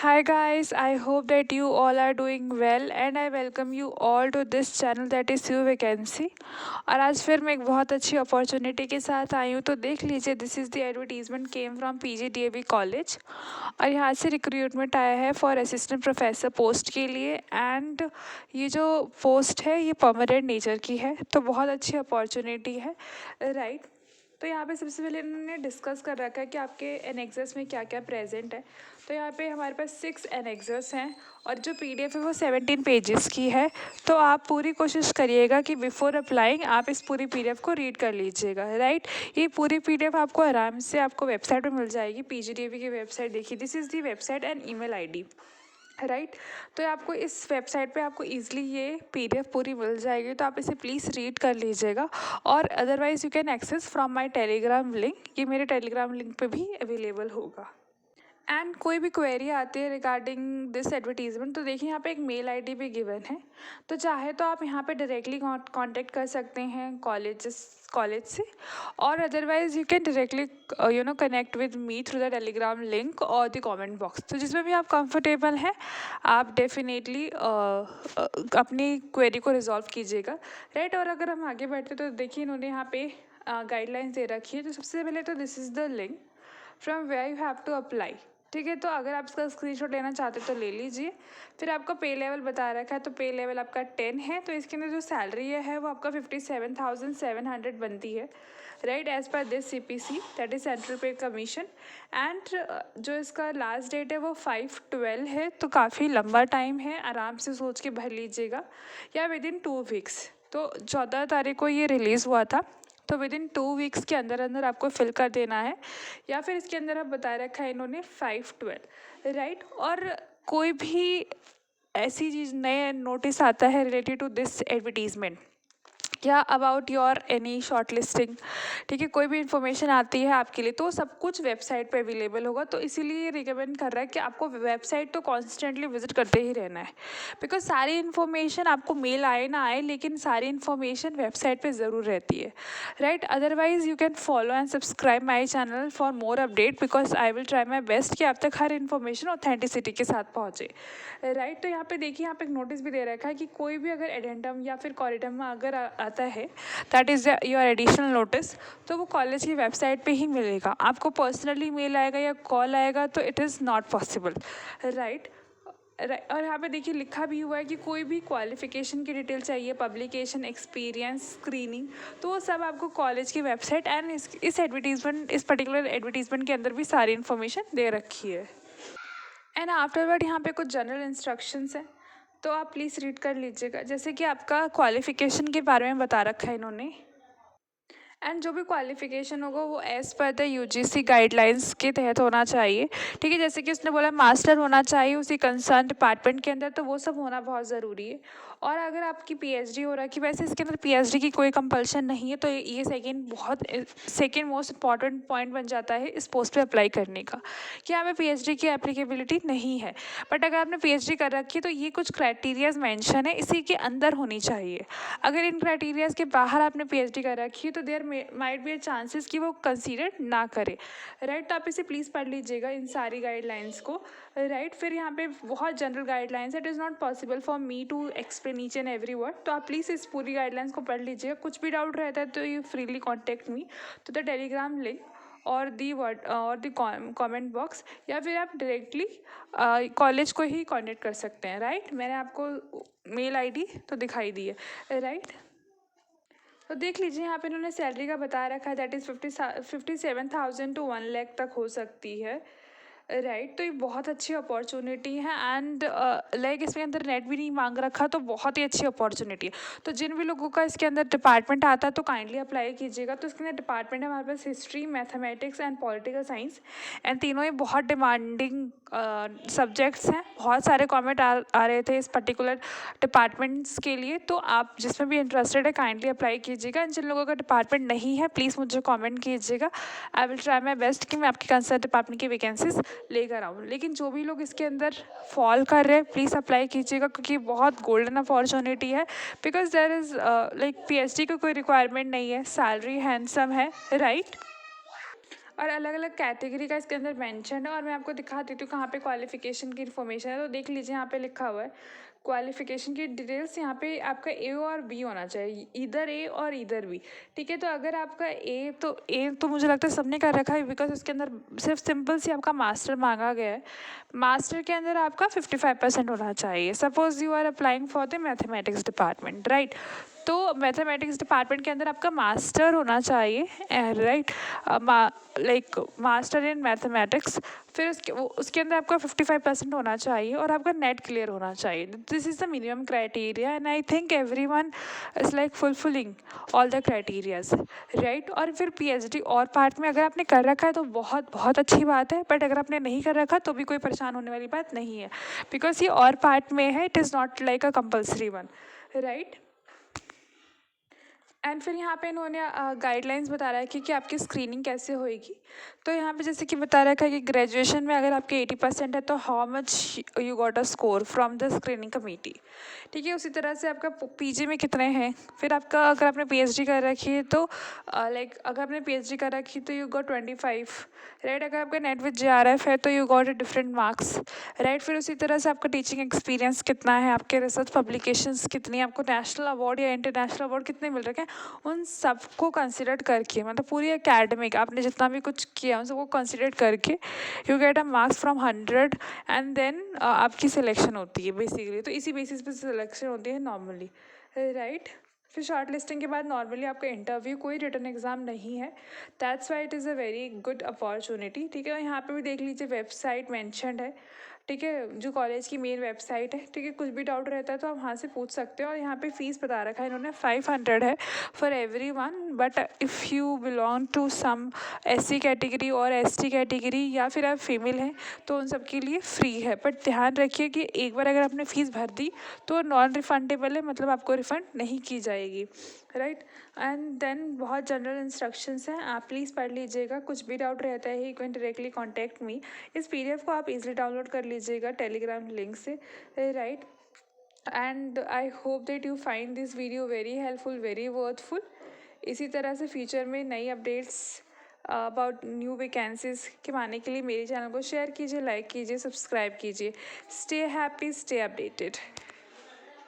Hi guys, I hope that you all are doing well and I welcome you all to this channel that is You Vacancy। और आज फिर मैं एक बहुत अच्छी opportunity के साथ आई हूँ, तो देख लीजिए this is the advertisement came from PGDAV college और यहाँ से रिक्रूटमेंट आया है फॉर असिस्टेंट प्रोफेसर पोस्ट के लिए। एंड ये जो पोस्ट है ये परमानेंट नेचर की है, तो बहुत अच्छी अपॉर्चुनिटी है, राइट। तो यहाँ पे सबसे पहले इन्होंने डिस्कस कर रखा है कि आपके एनेक्सस में क्या क्या प्रेजेंट है। तो यहाँ पे हमारे पास 6 एनेक्सस हैं और जो PDF है वो 17 पेजेस की है। तो आप पूरी कोशिश करिएगा कि बिफोर अप्लाइंग आप इस पूरी PDF को रीड कर लीजिएगा, राइट। ये पूरी PDF आपको आराम से आपको वेबसाइट पर मिल जाएगी, PGDAV की वेबसाइट। देखिए this is the website and email ID, right. तो आपको इस वेबसाइट पे आपको ईजिली ये PDF पूरी मिल जाएगी, तो आप इसे प्लीज़ रीड कर लीजिएगा। और otherwise you can access from my Telegram link, ये मेरे टेलीग्राम लिंक पे भी अवेलेबल होगा। एंड कोई भी क्वेरी आती है रिगार्डिंग दिस एडवर्टीजमेंट, तो देखिए यहाँ पे एक मेल ID भी गिवन है। तो चाहे तो आप यहाँ पे डायरेक्टली कांटेक्ट कर सकते हैं कॉलेज से, और otherwise you can directly connect with me through the Telegram link और द कमेंट बॉक्स। तो जिसमें भी आप कंफर्टेबल हैं आप डेफिनेटली अपनी क्वेरी को रिजॉल्व कीजिएगा, राइट। और अगर हम आगे बढ़ते तो देखिए इन्होंने यहाँ पे गाइडलाइंस दे रखी है। तो सबसे पहले तो this is the link from where you have to apply, ठीक है। तो अगर आप इसका स्क्रीनशॉट लेना चाहते हो तो ले लीजिए। फिर आपका पे लेवल बता रखा है, तो पे लेवल आपका 10 है। तो इसके अंदर जो सैलरी है वो आपका 57,700 बनती है, right, as per this CPC, that is central pay commission. And जो इसका लास्ट डेट है वो 5/12 है, तो काफ़ी लंबा टाइम है, आराम से सोच के भर लीजिएगा, या विद इन 2 वीक्स। तो 14 तारीख को ये रिलीज़ हुआ था, तो विद इन 2 वीक्स के अंदर अंदर आपको फिल कर देना है, या फिर इसके अंदर आप बता रखा है इन्होंने 5/12, राइट। और कोई भी ऐसी चीज़ नए नोटिस आता है रिलेटेड टू दिस एडवर्टीजमेंट या about your any short listing, ठीक है, कोई भी इन्फॉर्मेशन आती है आपके लिए तो सब कुछ वेबसाइट पे अवेलेबल होगा। तो इसीलिए ये रिकमेंड कर रहा है कि आपको वेबसाइट तो कॉन्स्टेंटली विजिट करते ही रहना है, बिकॉज सारी इन्फॉर्मेशन आपको मेल आए ना आए लेकिन सारी इन्फॉर्मेशन वेबसाइट पे ज़रूर रहती है, right. Otherwise you can follow and subscribe my channel for more update, because I will try my best कि आप तक हर इन्फॉर्मेशन ऑथेंटिसिटी के साथ पहुँचे, राइट। तो यहाँ पे देखिए यहाँ पे एक नोटिस भी दे रखा है कि कोई भी अगर एडेंडम या फिर कॉरिडम में अगर आता है, that is your additional notice, तो वो कॉलेज की वेबसाइट पे ही मिलेगा। आपको पर्सनली मेल आएगा या कॉल आएगा तो it is not possible, right. और यहाँ पे देखिए लिखा भी हुआ है कि कोई भी क्वालिफिकेशन की डिटेल चाहिए, पब्लिकेशन, एक्सपीरियंस, स्क्रीनिंग, तो वो सब आपको कॉलेज की वेबसाइट एंड इस पर्टिकुलर एडवर्टीजमेंट के अंदर भी सारी इन्फॉर्मेशन दे रखी है। एंड आफ्टरवर्ड यहाँ पे कुछ जनरल इंस्ट्रक्शंस हैं, तो आप प्लीज़ रीड कर लीजिएगा। जैसे कि आपका क्वालिफ़िकेशन के बारे में बता रखा है इन्होंने, एंड जो भी क्वालिफिकेशन होगा वो as per the UGC guidelines के तहत होना चाहिए, ठीक है। जैसे कि उसने बोला मास्टर होना चाहिए उसी कंसर्न डिपार्टमेंट के अंदर, तो वो सब होना बहुत ज़रूरी है। और अगर आपकी PhD हो रखी, वैसे इसके अंदर PhD की कोई कंपल्शन नहीं है, तो ये सेकेंड मोस्ट इंपॉर्टेंट पॉइंट बन जाता है इस पोस्ट पे अप्लाई करने का, कि यहाँ पे PhD की एप्लीकेबिलिटी नहीं है। बट अगर आपने PhD कर रखी है तो ये कुछ क्राइटेरियाज मेंशन है, इसी के अंदर होनी चाहिए। अगर इन क्राइटेरियाज के बाहर आपने PhD कर रखी है तो there might be a chances कि वो कंसीडर ना करे, राइट। तो आप इसे प्लीज़ पढ़ लीजिएगा इन सारी गाइडलाइंस को, राइट। फिर यहाँ पे बहुत जनरल गाइडलाइंस है, it is not possible for me to explain each and every word, तो आप प्लीज़ इस पूरी गाइडलाइंस को पढ़ लीजिएगा। कुछ भी डाउट रहता है तो यू फ्रीली कॉन्टेक्ट मी तो द टेलीग्राम लिंक और दी वर्ड और दी कमेंट बॉक्स, या फिर आप डायरेक्टली कॉलेज को ही कांटेक्ट कर सकते हैं, राइट। मैंने आपको मेल ID तो दिखाई दी है, राइट। तो देख लीजिए यहाँ पे इन्होंने सैलरी का बता रखा है, दैट इज़ 57,000 टू 1 लाख तक हो सकती है, राइट। तो ये बहुत अच्छी अपॉर्चुनिटी है एंड लाइक इसके अंदर नेट भी नहीं मांग रखा, तो बहुत ही अच्छी अपॉर्चुनिटी है। तो जिन भी लोगों का इसके अंदर डिपार्टमेंट आता है तो काइंडली अप्लाई कीजिएगा। तो इसके अंदर डिपार्टमेंट है हमारे पास history, mathematics and political science, and तीनों ही बहुत डिमांडिंग सब्जेक्ट्स हैं। बहुत सारे कमेंट आ रहे थे इस पर्टिकुलर डिपार्टमेंट्स के लिए, तो आप जिसमें भी इंटरेस्टेड है काइंडली अप्लाई कीजिएगा। एंड जिन लोगों का डिपार्टमेंट नहीं है प्लीज़ मुझे कमेंट कीजिएगा, I will try my best कि मैं आपकी कंसर्न डिपार्टमेंट की वैकेंसीज लेकर आऊँ। लेकिन जो भी लोग इसके अंदर फॉल कर रहे हैं प्लीज़ अप्लाई कीजिएगा, क्योंकि बहुत गोल्डन अपॉर्चुनिटी है, because there is like PhD की कोई रिक्वायरमेंट नहीं है, सैलरी हैंडसम है, राइट। और अलग अलग कैटेगरी का इसके अंदर मेंशन है। और मैं आपको दिखा देती हूँ कहाँ पे क्वालिफिकेशन की इन्फॉर्मेशन है। तो देख लीजिए यहाँ पे लिखा हुआ है क्वालिफिकेशन की डिटेल्स। यहाँ पे आपका ए और बी होना चाहिए, इधर ए और इधर बी। ठीक है, तो अगर आपका ए तो मुझे लगता है सबने कर रखा है, बिकॉज उसके अंदर सिर्फ सिंपल सी आपका मास्टर मांगा गया है। मास्टर के अंदर आपका 55% होना चाहिए। Suppose you are applying for the mathematics department, right. तो मैथमेटिक्स डिपार्टमेंट के अंदर आपका मास्टर होना चाहिए, right, like master in mathematics. फिर उसके अंदर आपका 55% होना चाहिए और आपका नेट क्लियर होना चाहिए। This is the minimum criteria and I think every one is like fulfilling all the criterias, right. और फिर पीएचडी और पार्ट में अगर आपने कर रखा है तो बहुत बहुत अच्छी बात है, बट अगर आपने नहीं कर रखा तो भी कोई परेशान होने वाली बात नहीं है, बिकॉज ये और पार्ट में है, it is not like a compulsory one, right. And फिर यहाँ पे इन्होंने गाइडलाइंस बता रहा है कि आपकी स्क्रीनिंग कैसे होएगी। तो यहाँ पे जैसे कि बता रखा है कि ग्रेजुएशन में अगर आपके 80% है तो how much you got a score from the screening committee. ठीक है, उसी तरह से आपका पीजी में कितने हैं। फिर आपका अगर आपने पीएचडी कर रखी है तो लाइक अगर आपने पीएचडी कर रखी है तो यू गॉट 25, राइट। अगर आपका नेट विद जेआरएफ है तो you got different marks, right. फिर उसी तरह से आपका टीचिंग एक्सपीरियंस कितना है, आपके रिसर्च पब्लिकेशंस कितनी, आपको नेशनल अवार्ड या इंटरनेशनल अवार्ड कितने मिल रखे हैं, उन सबको कंसिडर करके, मतलब पूरी एकेडमिक आपने जितना भी कुछ किया उन सबको कंसिडर करके you get a marks from 100 and then आपकी सिलेक्शन होती है बेसिकली। तो इसी बेसिस पे सिलेक्शन होती है नॉर्मली, राइट। फिर शॉर्ट लिस्टिंग के बाद नॉर्मली आपका इंटरव्यू, कोई रिटन एग्ज़ाम नहीं है। That's why it is a very good opportunity. ठीक है, और यहाँ पे भी देख लीजिए वेबसाइट मैंशनड है, ठीक है, जो कॉलेज की मेन वेबसाइट है। ठीक है, कुछ भी डाउट रहता है तो आप वहाँ से पूछ सकते हो। और यहाँ पे फ़ीस बता रखा है इन्होंने 500 है for every one, but if you belong to some SC category और एसटी कैटेगरी या फिर आप फीमेल हैं तो उन सब के लिए फ्री है। बट ध्यान रखिए कि एक बार अगर आपने फ़ीस भर दी तो नॉन रिफंडेबल है, मतलब आपको रिफ़ंड नहीं की जाएगी, राइट। एंड देन बहुत जनरल इंस्ट्रक्शंस हैं, आप प्लीज़ पढ़ लीजिएगा। कुछ भी डाउट रहता है you can directly contact me. इस पीडीएफ को आप इजीली डाउनलोड कर लीजिएगा टेलीग्राम लिंक से, right. And I hope that you find this video very helpful, very worthful. इसी तरह से फ्यूचर में नई अपडेट्स अबाउट न्यू वैकेंसीज के पाने के लिए मेरे चैनल को शेयर कीजिए, लाइक कीजिए, सब्सक्राइब कीजिए। Stay happy, stay updated.